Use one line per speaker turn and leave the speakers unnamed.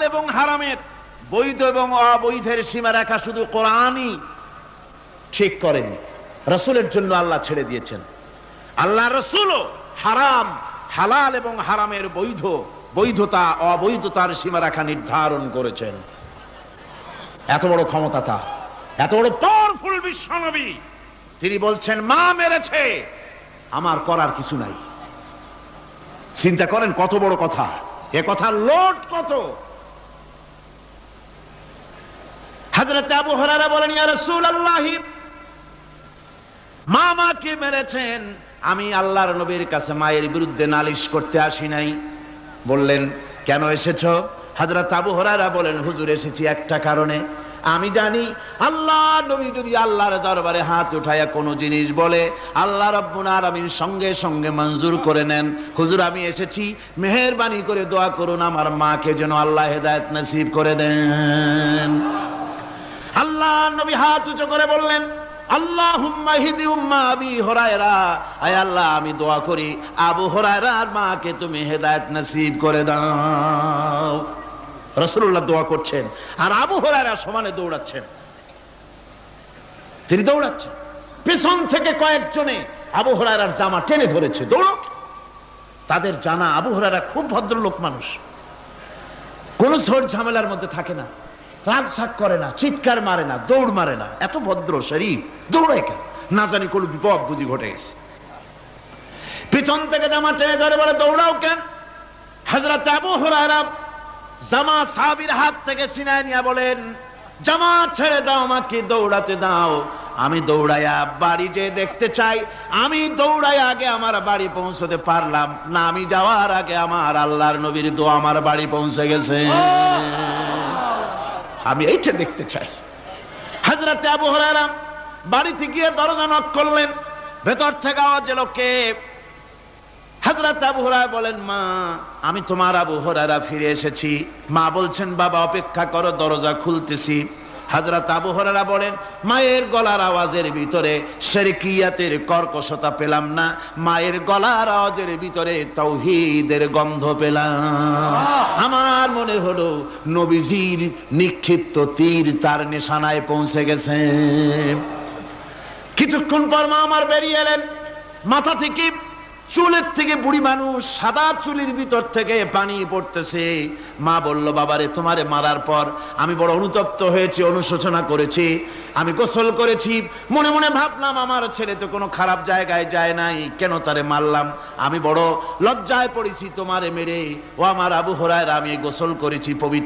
এবং হারামের বৈধ এবং অবৈধের সীমারেখা শুধু কোরআনই ঠিক করেন, রাসূলের জন্য আল্লাহ ছেড়ে দিয়েছেন। আল্লাহ রাসূলও হারাম, হালাল এবং হারামের বৈধতা অবৈধতার সীমারেখা নির্ধারণ করেছেন। এত বড় ক্ষমতা তার, এত বড় পাওয়ারফুল বিশ্বনবী। তিনি বলছেন মা মেরেছে, আমার করার কিছু নাই। চিন্তা করেন কত বড় কথা, এ কথার লোড কত। হযরত আবু হুরায়রা বলেন, ইয়া রাসূলুল্লাহ, মা মাকে মেরেছেন, আমি আল্লাহর নবীর কাছে মায়ের বিরুদ্ধে নালিশ করতে আসি নাই। বললেন কেন এসেছো? হযরত আবু হুরায়রা বলেন, হুজুর এসেছি একটা কারণে। আমি জানি আল্লাহ নবী যদি আল্লাহর দরবারে হাত উঠায়া কোনো জিনিস বলে, আল্লাহ রাব্বুল আলামিন সঙ্গে সঙ্গে মঞ্জুর করে নেন। হুজুর আমি এসেছি, মেহেরবানি করে দোয়া করুন আমার মাকে যেন আল্লাহ হেদায়েত নসিব করে দেন। আল্লাহ নবী হাত উঁচু করে বললেন, আল্লাহুম্মা হিদি উম্মা আবি হুরায়রা, আয় আল্লাহ আমি দোয়া করি আবু হুরায়রার মাকে তুমি হেদায়েত নসিব করে দাও। রাসূলুল্লাহ দোয়া করছেন আর আবু হুরায়রা সমানে দৌড়াচ্ছেন। তিনি দৌড়াচ্ছেন, পেছন থেকে কয়েকজনে আবু হুরায়রার জামা টেনে ধরেছে, দৌড়ো। তাদের জানা আবু হুরায়রা খুব ভদ্রলোক মানুষ, কোন ঝড় ঝামেলার মধ্যে থাকে না, রাগ সাগ করে না, চিৎকার মারে না, দৌড় মারে না, এত ভদ্র শরীফ। দৌড়ায় কেন? না জানি কোন বিপদ বুঝি ঘটে গেছে। পিছন থেকে জামা টেনে ধরে বলে দৌড়াও কেন? হযরত আবু হুরায়রা জামা সাহাবীর হাত থেকে ছিনায় নিয়ে বলেন, জামা ছেড়ে দাও, আমাকে দৌড়াতে দাও। আমি দৌড়াইয়া বাড়ি যে দেখতে চাই, আমি দৌড়াইয়া আগে আমার বাড়ি পৌঁছতে পারলাম না, আমি যাওয়ার আগে আমার আল্লাহর নবীর দোয়া আমার বাড়ি পৌঁছে গেছে, আমি এইটা দেখতে চাই। হযরত আবু হুরায়রা বাড়িতে গিয়ে দরজা নক করলেন, ভেতর থেকে আওয়াজ এলো কে? হযরত আবু হুরায়রা বলেন, মা আমি তোমার আবু হুরায়রা ফিরে এসেছি। মা বলছেন, বাবা অপেক্ষা করো, দরজা খুলতেছি। হযরত আবু হুরায়রা বলেন, মায়ের গলার আওয়াজের ভিতরে শিরকিয়াতের কর্কশতা পেলাম না, মায়ের গলার আওয়াজের ভিতরে তাওহীদের গন্ধ পেলাম। আমার মনে হলো নবীজির নিক্ষিপ্ত তীর তার নিশানায় পৌঁছে গেছে। কিছুক্ষণ পর মা আমার বেরিয়ে এলেন, মাথা থেকে চুলের থেকে, বুড়ি মানুষ, সাদা চুলের ভিতর থেকে পানি পড়তেছে। মা বলল, বাবারে তোমারে মারার পর আমি বড় অনুতপ্ত হয়েছি, অনুশোচনা করেছি, আমি গোসল করেছি, মনে মনে ভাবলাম আমার ছেলে তো কোনো খারাপ জায়গায় যায় নাই, কেন তারে মারলাম? আমি বড় লজ্জায় পড়েছি তোমারে মেরে। ও আমার আবু হুরায়রা, আমি গোসল করেছি, পবিত্র